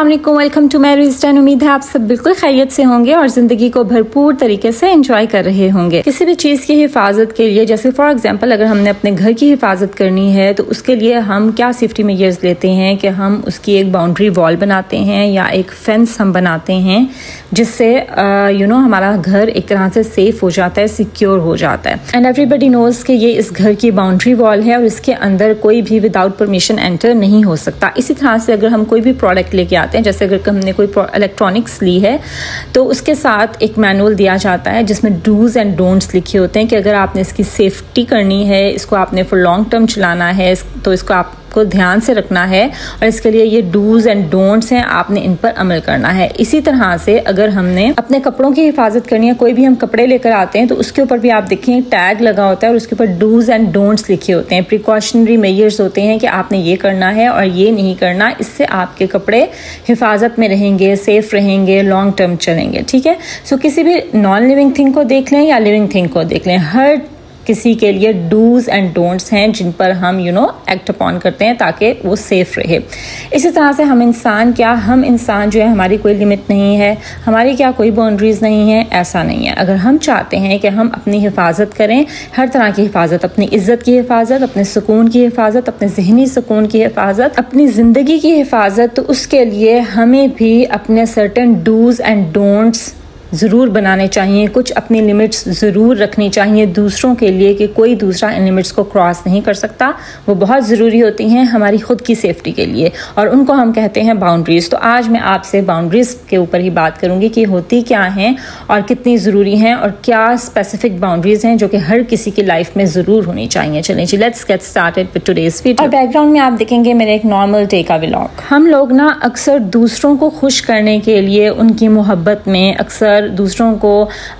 अस्सलाम वालेकुम, welcome to my रिस्टन। उम्मीद है आप सब बिल्कुल खैरियत से होंगे और ज़िंदगी को भरपूर तरीके से एंजॉय कर रहे होंगे। किसी भी चीज़ की हिफाजत के लिए, जैसे फॉर एग्जांपल अगर हमने अपने घर की हिफाजत करनी है तो उसके लिए हम क्या सेफ्टी मेजर्स लेते हैं कि हम उसकी एक बाउंड्री वॉल बनाते हैं या एक फेंस हम बनाते हैं जिससे हमारा घर एक तरह से सेफ हो जाता है, सिक्योर हो जाता है। एंड एवरीबडी नोज कि ये इस घर की बाउंड्री वॉल है और इसके अंदर कोई भी विदाउट परमिशन एंटर नहीं हो सकता। इसी तरह से अगर हम कोई भी प्रोडक्ट लेके आते हैं, जैसे अगर हमने कोई इलेक्ट्रॉनिक्स ली है तो उसके साथ एक मैनुअल दिया जाता है जिसमें डूज एंड डोंट्स लिखे होते हैं कि अगर आपने इसकी सेफ्टी करनी है, इसको आपने फॉर लॉन्ग टर्म चलाना है तो इसको आपको ध्यान से रखना है और इसके लिए ये डूज एंड डोंट्स हैं, आपने इन पर अमल करना है। इसी तरह से अगर हमने अपने कपड़ों की हिफाजत करनी है, कोई भी हम कपड़े लेकर आते हैं तो उसके ऊपर भी आप देखें टैग लगा होता है और उसके ऊपर डूज एंड डोंट्स लिखे होते हैं, प्रिकॉशनरी मेजर्स होते हैं कि आपने ये करना है और ये नहीं करना। इससे आपके कपड़े हिफाजत में रहेंगे, सेफ रहेंगे, लॉन्ग टर्म चलेंगे। ठीक है, सो किसी भी नॉन लिविंग थिंग को देख लें या लिविंग थिंग को देख लें, हर किसी के लिए डूज एंड डोंट्स हैं जिन पर हम एक्ट अपॉन करते हैं ताकि वो सेफ रहे। इसी तरह से हम इंसान जो है, हमारी कोई लिमिट नहीं है, हमारी क्या कोई बाउंड्रीज नहीं है, ऐसा नहीं है। अगर हम चाहते हैं कि हम अपनी हिफाजत करें, हर तरह की हिफाजत, अपनी इज्जत की हिफाजत, अपने सुकून की हिफाजत, अपने जहनी सुकून की हिफाजत, अपनी ज़िंदगी की हिफाजत, तो उसके लिए हमें भी अपने सर्टेन डूज एंड डोंट्स ज़रूर बनाने चाहिए। कुछ अपनी लिमिट्स ज़रूर रखनी चाहिए दूसरों के लिए कि कोई दूसरा इन लिमिट्स को क्रॉस नहीं कर सकता। वो बहुत ज़रूरी होती हैं हमारी खुद की सेफ्टी के लिए और उनको हम कहते हैं बाउंड्रीज़। तो आज मैं आपसे बाउंड्रीज़ के ऊपर ही बात करूँगी कि होती क्या हैं और कितनी ज़रूरी हैं और क्या स्पेसिफिक बाउंड्रीज़ हैं जो कि हर किसी की लाइफ में ज़रूर होनी चाहिए। चलें जी, let's get started with today's video. और बैकग्राउंड में आप देखेंगे मेरे एक नॉर्मल डे का व्लॉग। हम लोग ना अक्सर दूसरों को खुश करने के लिए, उनकी मोहब्बत में अक्सर दूसरों को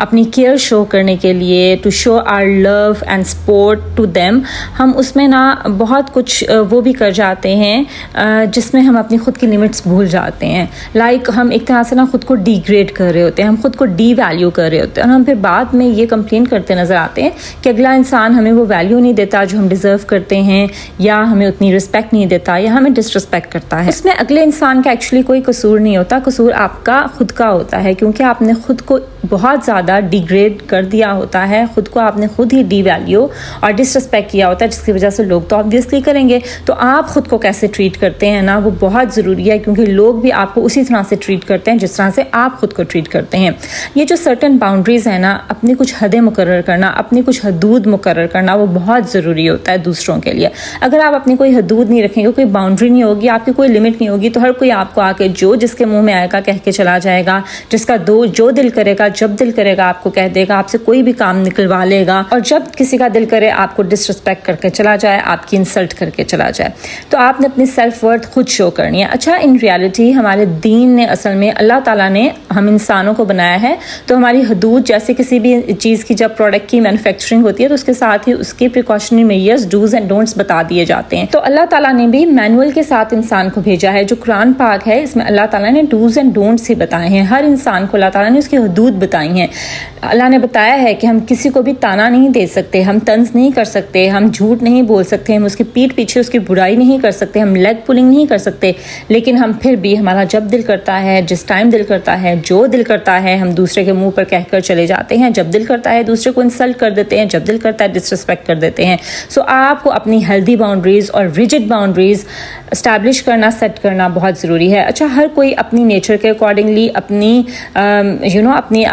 अपनी केयर शो करने के लिए, to show our love and support to them, हम उसमें ना बहुत कुछ वो भी कर जाते हैं जिसमें हम अपनी खुद की लिमिट्स भूल जाते हैं। लाइक हम एक तरह से ना खुद को डिग्रेड कर रहे होते हैं, हम खुद को डी वैल्यू कर रहे होते हैं और हम फिर बाद में ये कंप्लेन करते नज़र आते हैं कि अगला इंसान हमें वो वैल्यू नहीं देता जो हम डिज़र्व करते हैं, या हमें उतनी रिस्पेक्ट नहीं देता, या हमें डिसरिस्पेक्ट करता है। इसमें अगले इंसान का एक्चुअली कोई कसूर नहीं होता, कसूर आपका खुद का होता है क्योंकि आपने खुद को बहुत ज़्यादा डिग्रेड कर दिया होता है, खुद को आपने खुद ही डी वैल्यू और डिसरिस्पेक्ट किया होता है, जिसकी वजह से लोग तो ऑब्वियसली करेंगे। तो आप खुद को कैसे ट्रीट करते हैं ना, वो बहुत ज़रूरी है क्योंकि लोग भी आपको उसी तरह से ट्रीट करते हैं जिस तरह से आप खुद को ट्रीट करते हैं। ये जो सर्टेन बाउंड्रीज़ है ना, अपनी कुछ हदें मुकर्रर करना, अपनी कुछ हदूद मुकर्रर करना, वो बहुत ज़रूरी होता है दूसरों के लिए। अगर आप अपनी कोई हदूद नहीं रखेंगे, कोई बाउंड्री नहीं होगी, आपकी कोई लिमिट नहीं होगी, तो हर कोई आपको आके जो जिसके मुँह में आएगा कह के चला जाएगा, जिसका जो दिल करेगा, जब दिल करेगा आपको कह देगा, आपसे कोई भी काम निकलवा लेगा और जब किसी का दिल करे आपको डिसरिस्पेक्ट करके चला जाए, आपकी इंसल्ट करके चला जाए। तो आपने अपनी सेल्फ वर्थ खुद शो करनी है। अच्छा, इन रियलिटी हमारे दीन ने, असल में अल्लाह ताला ने हम इंसानों को बनाया है तो हमारी हदूद, जैसे किसी भी चीज़ की जब प्रोडक्ट की मैन्युफैक्चरिंग होती है तो उसके साथ ही उसके precautionary measures, dos and don'ts बता दिए जाते हैं। तो अल्लाह ताला ने भी मैनुअल के साथ इंसान को भेजा है। जो कुरान पाक है इसमें अल्लाह ताला ने डूज एंड डोंट्स ही बताए हैं। हर इंसान को अल्लाह ताला ने उसकी हदूद बताई हैं। अल्लाह ने बताया है कि हम किसी को भी ताना नहीं दे सकते, हम तंज नहीं कर सकते, हम झूठ नहीं बोल सकते, हम उसकी पीठ पीछे उसकी बुराई नहीं कर सकते, हम लेग पुलिंग नहीं कर सकते, लेकिन हम फिर भी हमारा जब दिल करता है, जिस टाइम दिल करता है, जो दिल करता है, हम दूसरे के मुंह पर कहकर चले जाते हैं। जब दिल करता है दूसरे को इंसल्ट कर देते हैं, जब दिल करता है डिसरिस्पेक्ट कर देते हैं। सो आपको अपनी हेल्दी बाउंड्रीज और रिजिड बाउंड्रीज एस्टैब्लिश करना, सेट करना बहुत ज़रूरी है। अच्छा, हर कोई अपनी नेचर के अकॉर्डिंगली,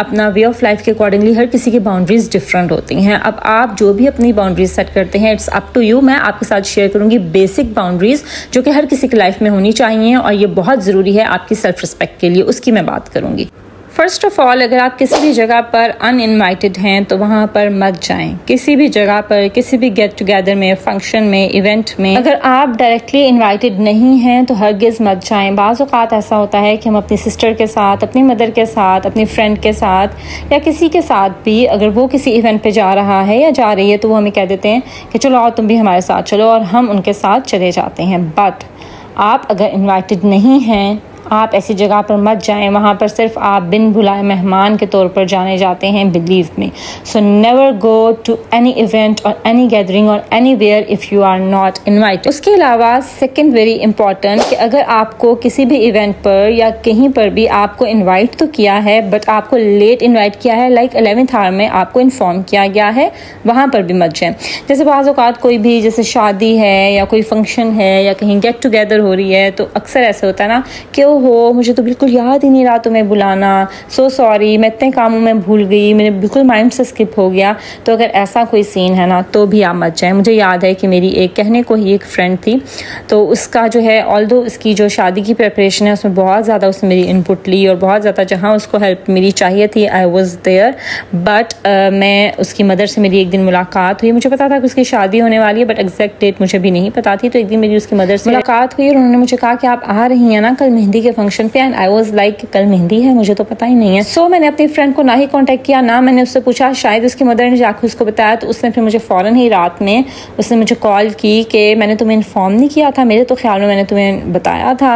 अपना वे ऑफ लाइफ के अकॉर्डिंगली हर किसी की बाउंड्रीज डिफरेंट होती हैं। अब आप जो भी अपनी बाउंड्रीज सेट करते हैं, इट्स अप टू यू। मैं आपके साथ शेयर करूंगी बेसिक बाउंड्रीज जो कि हर किसी की लाइफ में होनी चाहिए और ये बहुत ज़रूरी है आपकी सेल्फ रिस्पेक्ट के लिए, उसकी मैं बात करूंगी। फर्स्ट ऑफ ऑल, अगर आप किसी भी जगह पर अनइनवाइटेड हैं तो वहाँ पर मत जाएं। किसी भी जगह पर, किसी भी गेट टुगेदर में, फंक्शन में, इवेंट में अगर आप डायरेक्टली इनवाइटेड नहीं हैं तो हरगिज़ मत जाएं। बाज़ औक़ात ऐसा होता है कि हम अपनी सिस्टर के साथ, अपनी मदर के साथ, अपनी फ्रेंड के साथ या किसी के साथ भी, अगर वो किसी इवेंट पे जा रहा है या जा रही है तो वो हमें कह देते हैं कि चलो आओ तुम भी हमारे साथ चलो, और हम उनके साथ चले जाते हैं। बट आप अगर इन्वाइटेड नहीं हैं, आप ऐसी जगह पर मत जाएं, वहाँ पर सिर्फ आप बिन बुलाए मेहमान के तौर पर जाने जाते हैं, believe me. So never go to any event और एनी गैदरिंग और anywhere if you are not invited. उसके अलावा सेकेंड वेरी इंपॉर्टेंट कि अगर आपको किसी भी इवेंट पर या कहीं पर भी आपको इन्वाइट तो किया है बट आपको लेट इन्वाइट किया है, लाइक 11th आवर में आपको इन्फॉर्म किया गया है, वहाँ पर भी मत जाएं। जैसे बाज़ औक़ात कोई भी जैसे शादी है या कोई फंक्शन है या कहीं गेट टुगेदर हो रही है तो अक्सर ऐसे होता है ना कि हो मुझे तो बिल्कुल याद ही नहीं रहा तुम्हें बुलाना, सो सॉरी मैं इतने कामों में भूल गई, मेरे बिल्कुल माइंड से स्किप हो गया। तो अगर ऐसा कोई सीन है ना तो भी आप मत जाएं। मुझे याद है कि मेरी एक कहने को ही एक फ्रेंड थी, तो उसका जो है ऑल्दो उसकी जो शादी की प्रिपरेशन है उसमें बहुत ज़्यादा उसने मेरी इनपुट ली और बहुत ज़्यादा जहाँ उसको हेल्प मेरी चाहिए थी आई वॉज देयर। बट मैं उसकी मदर से मेरी एक दिन मुलाकात हुई, मुझे पता था कि उसकी शादी होने वाली है बट एग्जैक्ट डेट मुझे भी नहीं पता थी। तो एक दिन मेरी उसकी मदर से मुलाकात हुई और उन्होंने मुझे कहा कि आप आ रही हैं ना कल मेहंदी के फंक्शन पे, एंड आई वाज लाइक कल मेहंदी है, मुझे तो पता ही नहीं है। सो मैंने अपनी फ्रेंड को ना ही कांटेक्ट किया ना मैंने उससे पूछा, शायद उसकी मदर ने जाकर उसको बताया। तो उसने फिर मुझे फ़ौरन ही रात में उसने मुझे कॉल की कि मैंने तुम्हें इन्फॉर्म नहीं किया था, मेरे तो ख्याल में मैंने तुम्हें बताया था।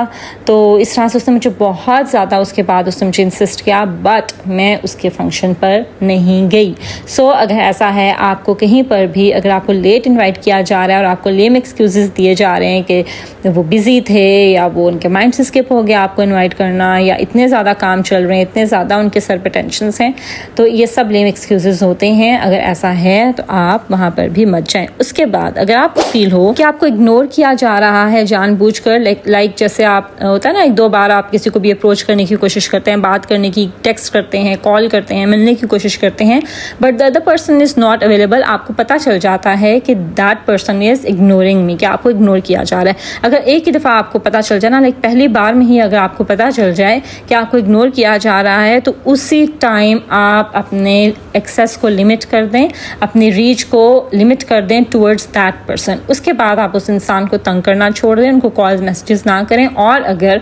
तो इस तरह से उसने मुझे बहुत ज़्यादा उसके बाद उसने मुझे इंसिस्ट किया, बट मैं उसके फंक्शन पर नहीं गई। सो अगर ऐसा है आपको कहीं पर भी अगर आपको लेट इन्वाइट किया जा रहा है और आपको लेम एक्सक्यूज़ दिए जा रहे हैं कि वो बिज़ी थे या वो उनके माइंड से स्किप हो गया आपको इन्वाइट करना, या इतने ज़्यादा काम चल रहे हैं, इतने ज़्यादा उनके सर पे टेंशन्स हैं, तो ये सब लेम एक्सक्यूज़ होते हैं। अगर ऐसा है तो आप वहाँ पर भी मत जाएं। उसके बाद अगर आपको फील हो कि आपको इग्नोर किया जा रहा है जानबूझकर, लाइक जैसे आप होता है ना 1-2 बार आप किसी को भी अप्रोच करने की कोशिश करते हैं, बात करने की, टेक्स्ट करते हैं, कॉल करते हैं, मिलने की कोशिश करते हैं, but the other person is not available, आपको पता चल जाता है कि दैट पर्सन इज़ इग्नोरिंग मी, कि आपको इग्नोर किया जा रहा है। अगर एक ही दफ़ा आपको पता चल जाए ना, लाइक पहली बार में ही अगर आपको पता चल जाए कि आपको इग्नोर किया जा रहा है, तो उसी टाइम आप अपने एक्सेस को लिमिट कर दें, अपनी रीच को लिमिट कर दें टुवर्ड्स दैट पर्सन। उसके बाद आप उस इंसान को तंग करना छोड़ दें, उनको कॉल मैसेजेस ना करें, और अगर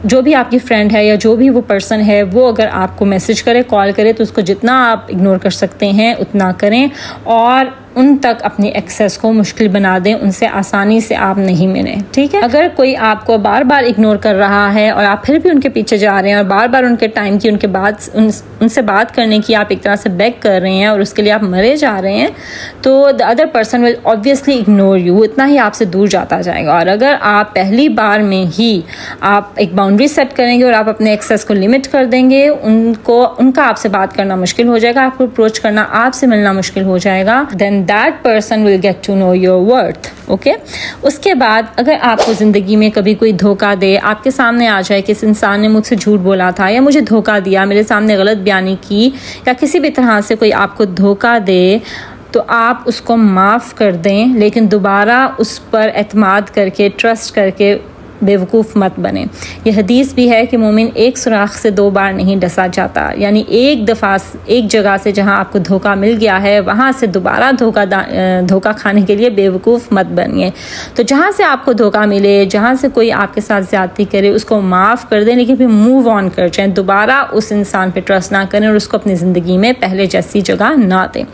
जो भी आपकी फ्रेंड है या जो भी वो पर्सन है वो अगर आपको मैसेज करे, कॉल करे, तो उसको जितना आप इग्नोर कर सकते हैं उतना करें, और उन तक अपनी एक्सेस को मुश्किल बना दें, उनसे आसानी से आप नहीं मिलें, ठीक है। अगर कोई आपको बार बार इग्नोर कर रहा है और आप फिर भी उनके पीछे जा रहे हैं और बार बार उनके टाइम की उनसे बात करने की आप एक तरह से बेग कर रहे हैं और उसके लिए आप मरे जा रहे हैं, तो the other person will obviously ignore you, इतना ही आपसे दूर जाता जाएगा। और अगर आप पहली बार में ही आप एक बाउंड्री सेट करेंगे और आप अपने एक्सेस को लिमिट कर देंगे, उनका आपसे बात करना मुश्किल हो जाएगा, आपको अप्रोच करना, आपसे मिलना मुश्किल हो जाएगा, then that person will get to know your worth, okay? उसके बाद अगर आपको ज़िंदगी में कभी कोई धोखा दे, आपके सामने आ जाए कि इस इंसान ने मुझसे झूठ बोला था या मुझे धोखा दिया, मेरे सामने गलत बयानी की, या किसी भी तरह से कोई आपको धोखा दे, तो आप उसको माफ़ कर दें, लेकिन दोबारा उस पर एतमाद करके, ट्रस्ट करके बेवकूफ़ मत बने। यह हदीस भी है कि मोमिन एक सुराख से 2 बार नहीं डसा जाता, यानी एक दफ़ा एक जगह से जहां आपको धोखा मिल गया है वहां से दोबारा धोखा खाने के लिए बेवकूफ़ मत बनिए। तो जहां से आपको धोखा मिले, जहां से कोई आपके साथ ज़्यादती करे, उसको माफ़ कर दें, लेकिन फिर मूव ऑन कर जाएँ, दोबारा उस इंसान पर ट्रस्ट ना करें और उसको अपनी ज़िंदगी में पहले जैसी जगह ना दें।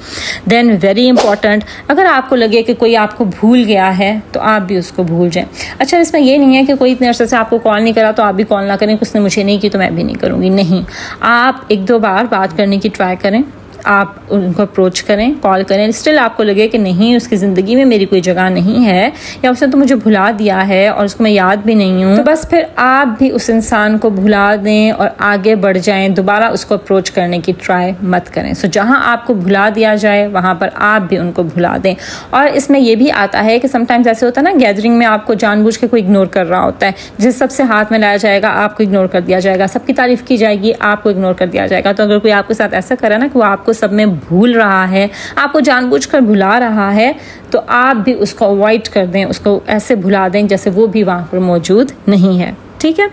देन वेरी इंपॉर्टेंट, अगर आपको लगे कि कोई आपको भूल गया है तो आप भी उसको भूल जाएँ। अच्छा, इसमें यह नहीं है कि कोई इतने अरसे से आपको कॉल नहीं करा तो आप भी कॉल ना करें, उसने मुझे नहीं की तो मैं भी नहीं करूँगी, नहीं। आप 1-2 बार बात करने की ट्राई करें, आप उनको अप्रोच करें, कॉल करें, स्टिल आपको लगे कि नहीं उसकी ज़िंदगी में मेरी कोई जगह नहीं है या उसने तो मुझे भुला दिया है और उसको मैं याद भी नहीं हूँ, तो बस फिर आप भी उस इंसान को भुला दें और आगे बढ़ जाएं, दोबारा उसको अप्रोच करने की ट्राई मत करें। सो जहाँ आपको भुला दिया जाए वहाँ पर आप भी उनको भुला दें। और इसमें यह भी आता है कि समटाइम्स ऐसे होता है ना, गैदरिंग में आपको जानबूझ के कोई इग्नोर कर रहा होता है, जिस सबसे हाथ में लाया जाएगा आपको इग्नोर कर दिया जाएगा, सबकी तारीफ़ की जाएगी आपको इग्नोर कर दिया जाएगा। तो अगर कोई आपके साथ ऐसा करे ना कि वो आपको सब में भूल रहा है, आपको जानबूझकर भुला रहा है, तो आप भी उसको अवॉइड कर दें, उसको ऐसे भुला दें जैसे वो भी वहाँ पर मौजूद नहीं है, ठीक है।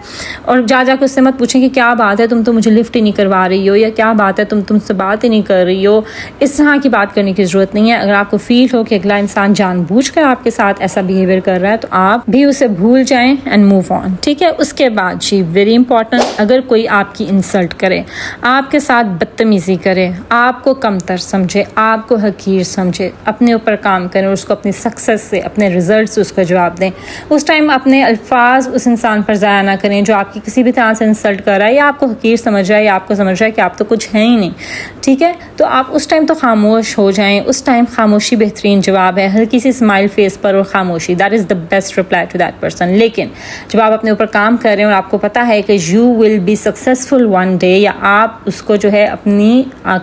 और जाकर उससे मत पूछें कि क्या बात है तुम तो मुझे लिफ्ट ही नहीं करवा रही हो, या क्या बात है तुमसे बात ही नहीं कर रही हो। इस तरह की बात करने की ज़रूरत नहीं है। अगर आपको फील हो कि अगला इंसान जानबूझकर आपके साथ ऐसा बिहेवियर कर रहा है तो आप भी उसे भूल जाएं एंड मूव ऑन, ठीक है। उसके बाद जी वेरी इंपॉर्टेंट, अगर कोई आपकी इंसल्ट करे, आपके साथ बदतमीज़ी करे, आपको कमतर समझे, आपको हकीर समझे, अपने ऊपर काम करें, उसको अपनी सक्सेस से, अपने रिजल्ट से उसका जवाब दें। उस टाइम अपने अल्फाज उस इंसान पर ज़ाया बयान ना करें जो आपकी किसी भी तरह से इंसल्ट कर रहा है या आपको हकीर समझ रहा है या आपको समझ रहा है कि आप तो कुछ है ही नहीं, ठीक है। तो आप उस टाइम तो खामोश हो जाएं, उस टाइम खामोशी बेहतरीन जवाब है, हल्की सी स्माइल फेस पर और खामोशी, that is the best reply to that person. लेकिन जब आप अपने ऊपर काम कर रहे हैं और आपको पता है कि you will be successful one day, या आप उसको जो है अपनी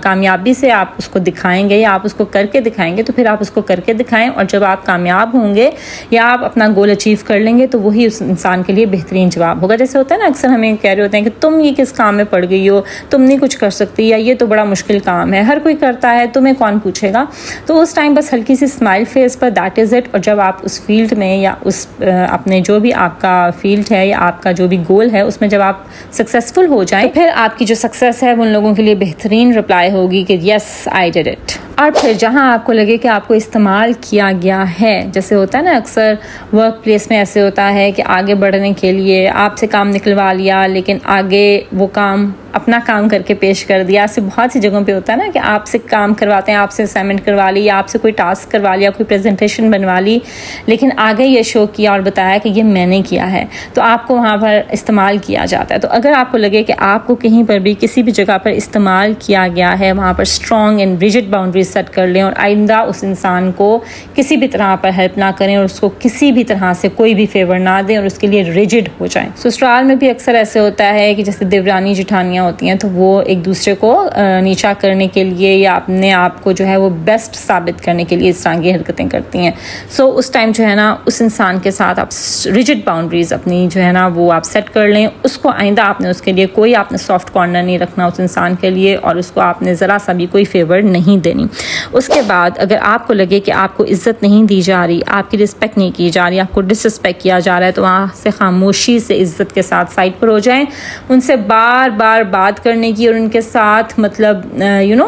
कामयाबी से आप उसको दिखाएंगे या आप उसको करके दिखाएंगे, तो फिर आप उसको करके दिखाएं, और जब आप कामयाब होंगे या आप अपना गोल अचीव कर लेंगे तो वही उस इंसान के लिए बेहतरीन जवाब होगा। जैसे होता है ना, अक्सर हमें कह रहे होते हैं कि तुम ये किस काम में पड़ गई हो, तुम नहीं कुछ कर सकती, या ये तो बड़ा मुश्किल काम है, हर कोई करता है, तुम्हें कौन पूछेगा। तो उस टाइम बस हल्की सी स्माइल फेस पर, दैट इज़ इट। और जब आप उस फील्ड में या उस अपने जो भी आपका फील्ड है या आपका जो भी गोल है उसमें जब आप सक्सेसफुल हो जाए, तो फिर आपकी जो सक्सेस है उन लोगों के लिए बेहतरीन रिप्लाई होगी कि यस आई डिड इट। और फिर जहाँ आपको लगे कि आपको इस्तेमाल किया गया है, जैसे होता है ना अक्सर वर्क प्लेस में ऐसे होता है कि आगे बढ़ने के लिए आपसे काम निकलवा लिया, लेकिन आगे वो काम अपना काम करके पेश कर दिया। ऐसे बहुत सी जगहों पे होता है ना कि आपसे काम करवाते हैं, आपसे असाइनमेंट करवा ली या आपसे कोई टास्क करवा लिया, कोई प्रेजेंटेशन बनवा ली, लेकिन आगे ये शो किया और बताया कि ये मैंने किया है, तो आपको वहाँ पर इस्तेमाल किया जाता है। तो अगर आपको लगे कि आपको कहीं पर भी किसी भी जगह पर इस्तेमाल किया गया है, वहाँ पर strong and rigid boundaries set कर लें और आइंदा उस इंसान को किसी भी तरह पर हेल्प ना करें और उसको किसी भी तरह से कोई भी फेवर ना दें और उसके लिए रिजिड हो जाएं। ससुराल में भी अक्सर ऐसे होता है कि जैसे देवरानी जिठानियाँ होती हैं, तो वो एक दूसरे को नीचा करने के लिए या अपने आप को जो है वो बेस्ट साबित करने के लिए इस तरह की हरकतें करती हैं। सो उस टाइम जो है ना उस इंसान के साथ आप रिजिड बाउंड्रीज अपनी जो है ना वो आप सेट कर लें। उसको आइंदा आपने उसके लिए कोई आपने सॉफ्ट कॉर्नर नहीं रखना उस इंसान के लिए, और उसको आपने ज़रा सा भी कोई फेवर नहीं देनी। उसके बाद अगर आपको लगे कि आपको इज़्ज़त नहीं दी जा रही, आपकी रिस्पेक्ट नहीं की जा रही, आपको डिसरिस्पेक्ट किया जा रहा है, तो वहाँ से खामोशी से इज़्ज़त के साथ साइड पर हो जाएं। उनसे बार बार बात करने की और उनके साथ मतलब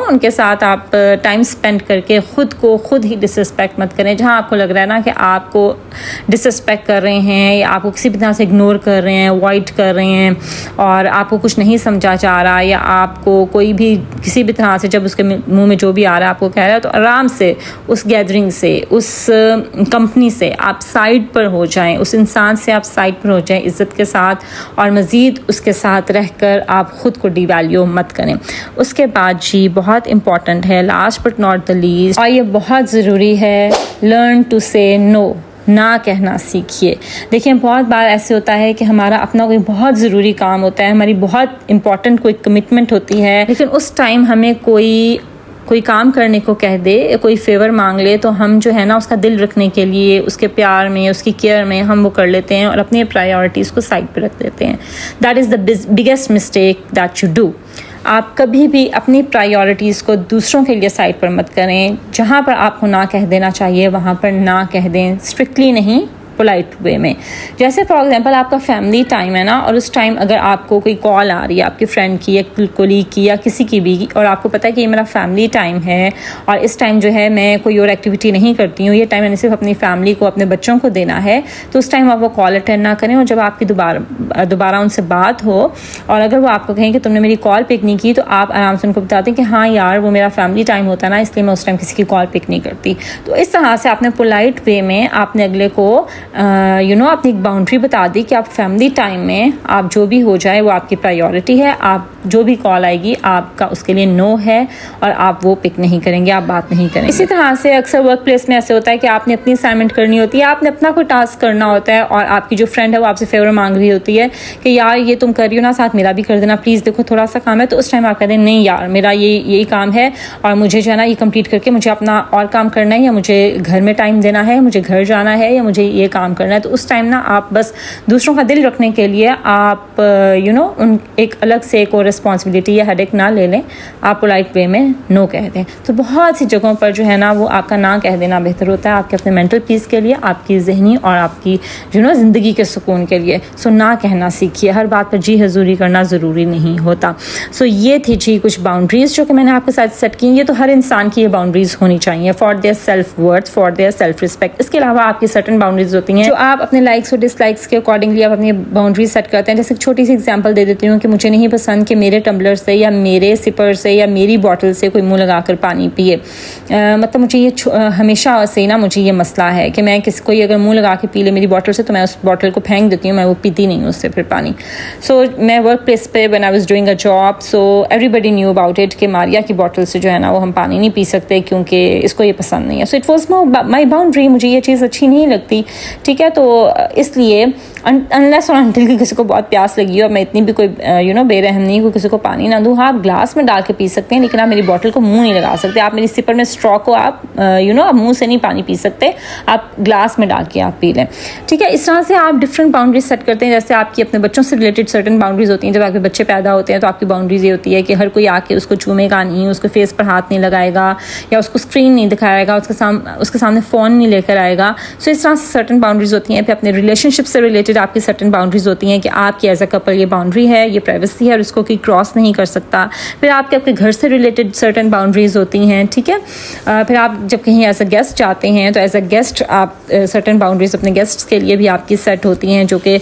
उनके साथ आप टाइम स्पेंड करके खुद को खुद ही डिसरिस्पेक्ट मत करें। जहाँ आपको लग रहा है ना कि आपको डिसरिस्पेक्ट कर रहे हैं या आपको किसी भी तरह से इग्नोर कर रहे हैं, अवॉइड कर रहे हैं और आपको कुछ नहीं समझा जा रहा, या आपको कोई भी किसी भी तरह से जब उसके मुंह में जो भी आ रहा है आपको कह रहा है, तो आराम से उस गैदरिंग से, उस कंपनी से आप साइड पर हो जाएं, उस इंसान से आप साइड पर हो जाएं इज़्ज़त के साथ, और मज़ीद उसके साथ रहकर आप ख़ुद को डिवैल्यू मत करें। उसके बाद जी बहुत इम्पॉर्टेंट है, last but not the least, और ये बहुत ज़रूरी है, लर्न टू से नो, ना कहना सीखिए। देखिए बहुत बार ऐसे होता है कि हमारा अपना कोई बहुत ज़रूरी काम होता है, हमारी बहुत इंपॉर्टेंट कोई कमिटमेंट होती है, लेकिन उस टाइम हमें कोई काम करने को कह दे, कोई फेवर मांग ले, तो हम जो है ना उसका दिल रखने के लिए उसके प्यार में, उसकी केयर में हम वो कर लेते हैं और अपनी प्रायोरिटीज़ को साइड पे रख देते हैं। That is the biggest mistake that you do. आप कभी भी अपनी प्रायोरिटीज़ को दूसरों के लिए साइड पर मत करें। जहाँ पर आपको ना कह देना चाहिए वहाँ पर ना कह दें, स्ट्रिक्टली नहीं, पोलाइट वे में। जैसे फॉर एग्जांपल आपका फैमिली टाइम है ना, और उस टाइम अगर आपको कोई कॉल आ रही है आपके फ्रेंड की या कोलीग की या किसी की भी, और आपको पता है कि ये मेरा फैमिली टाइम है और इस टाइम जो है मैं कोई और एक्टिविटी नहीं करती हूँ, ये टाइम मैंने सिर्फ अपनी फैमिली को, अपने बच्चों को देना है, तो उस टाइम आप वो कॉल अटेंड ना करें। और जब आपकी दोबारा उनसे बात हो और अगर वो आपको कहें कि तुमने मेरी कॉल पिक नहीं की, तो आप आराम से उनको बताते हैं कि हाँ यार वो मेरा फैमिली टाइम होता है ना, इसलिए मैं उस टाइम किसी की कॉल पिक नहीं करती। तो इस तरह से आपने पोलाइट वे में आपने अगले को अपनी एक बाउंड्री बता दी कि आप फैमिली टाइम में आप जो भी हो जाए वो आपकी प्रायोरिटी है, आप जो भी कॉल आएगी आपका उसके लिए नो है और आप वो पिक नहीं करेंगे, आप बात नहीं करेंगे। इसी तरह से अक्सर वर्क प्लेस में ऐसे होता है कि आपने अपनी असाइनमेंट करनी होती है, आपने अपना कोई टास्क करना होता है और आपकी जो फ्रेंड है वो आपसे फेवर मांग रही होती है कि यार ये तुम कर रही हो ना, साथ मेरा भी कर देना प्लीज़, देखो थोड़ा सा काम है। तो उस टाइम आप कहते हैं नहीं यार मेरा यही काम है और मुझे जो है ना ये कंप्लीट करके मुझे अपना और काम करना है, या मुझे घर में टाइम देना है, मुझे घर जाना है, या मुझे ये काम करना है। तो उस टाइम ना आप बस दूसरों का दिल रखने के लिए आप उन एक अलग से एक और रिस्पॉन्सिबिलिटी या हेडेक ना ले लें, आप पोलाइट वे में नो कह दें। तो बहुत सी जगहों पर जो है ना वो आपका ना कह देना बेहतर होता है आपके अपने मेंटल पीस के लिए, आपकी जहनी और आपकी ज़िंदगी के सुकून के लिए। सो ना कहना सीखिए, हर बात पर जी हजूरी करना ज़रूरी नहीं होता। सो ये थी जी कुछ बाउंड्रीज़ जो कि मैंने आपके साथ सेट की। ये तो हर इंसान की ये बाउंड्रीज़ होनी चाहिए for their self worth, for their self respect. इसके अलावा आपकी सर्टन बाउंड्रीज़ होती होती हैं जो आप अपने लाइक्स और डिसलाइक्स के अकॉर्डिंगली आप अपनी बाउंड्रीज सेट करते हैं। जैसे एक छोटी सी एग्जांपल दे देती हूँ कि मुझे नहीं पसंद कि मेरे टम्बलर से या मेरे सिपर से या मेरी बॉटल से कोई मुँह लगाकर पानी पिए। मतलब मुझे ये हमेशा से ना मुझे ये मसला है कि मैं किसी कोई अगर मुँह लगा के पी ले मेरी बॉटल से तो मैं उस बॉटल को फेंक देती हूँ, मैं वो पीती नहीं उससे फिर पानी। सो मैं वर्क प्लेस पे when I was doing a job so everybody knew about it कि मारिया की बॉटल से जो है ना वो हम पानी नहीं पी सकते क्योंकि इसको ये पसंद नहीं है। So it was my boundary, मुझे ये चीज़ अच्छी नहीं लगती, ठीक है। तो इसलिए अनलेस और अनटिल कि किसी को बहुत प्यास लगी हो, मैं इतनी भी कोई बेरहम नहीं कोई किसी को पानी ना दूँ। हाँ, आप ग्लास में डाल के पी सकते हैं लेकिन आप मेरी बॉटल को मुंह नहीं लगा सकते। आप मेरी सिपर में स्ट्रॉ को आप आप मुंह से नहीं पानी पी सकते, आप ग्लास में डाल के आप पी लें, ठीक है। इस तरह से आप डिफरेंट बाउंड्रीज सेट करते हैं। जैसे आपकी अपने बच्चों से रिलेटेड सर्टेन बाउंड्रीज होती हैं। जब आपके बच्चे पैदा होते हैं तो आपकी बाउंड्रीज ये होती है कि हर कोई आके उसको चूमेगा नहीं, उसके फेस पर हाथ नहीं लगाएगा या उसको स्क्रीन नहीं दिखाएगा, उसके सामने फ़ोन नहीं लेकर आएगा। सो इस तरह से सर्टेन बाउंड्रीज होती हैं। फिर अपने रिलेशनशिप से रिलेटेड आपकी सर्टेन बाउंड्रीज होती हैं कि आपकी एज अ कपल ये बाउंड्री है, ये प्राइवेसी है और इसको कोई क्रॉस नहीं कर सकता। फिर आपके घर से रिलेटेड सर्टेन बाउंड्रीज होती हैं, ठीक है। फिर आप जब कहीं एज अ गेस्ट जाते हैं तो एज अ गेस्ट आप सर्टेन बाउंड्रीज अपने गेस्ट्स के लिए भी आपकी सेट होती हैं जो कि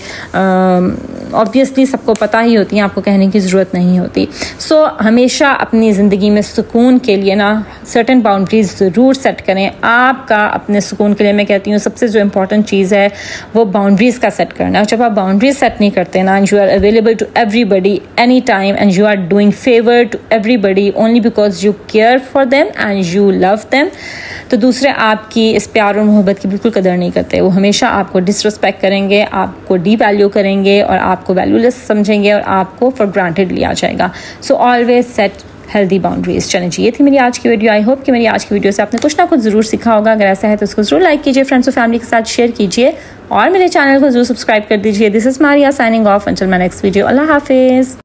ऑब्वियसली सबको पता ही होती हैं, आपको कहने की ज़रूरत नहीं होती। सो हमेशा अपनी ज़िंदगी में सुकून के लिए ना सर्टेन बाउंड्रीज ज़रूर सेट करें। आपका अपने सुकून के लिए मैं कहती हूँ सबसे जो इम्पोर्टेंट चीज़ है वो बाउंड्रीज़ का सेट करना। जब आप बाउंड्रीज सेट नहीं करते ना, you are available to everybody any time and you are doing favour to everybody only because you care for them and you love them, तो दूसरे आपकी इस प्यार और मोहब्बत की बिल्कुल कदर नहीं करते। वो हमेशा आपको डिसरिस्पेक्ट करेंगे, आपको डीवैल्यू करेंगे और आपको वैल्यूलेस समझेंगे और आपको फॉर ग्रांटेड लिया जाएगा। So always set healthy boundaries. चलें जी, ये थी मेरी आज की वीडियो। आई होप कि मेरी आज की वीडियो से आपने कुछ ना कुछ ज़रूर सीखा होगा। अगर ऐसा है तो उसको ज़रूर लाइक कीजिए, फ्रेंड्स और फैमिली के साथ शेयर कीजिए और मेरे चैनल को ज़रूर सब्सक्राइब कर दीजिए। This is Maria signing off until my next video. अल्लाह हाफिज़।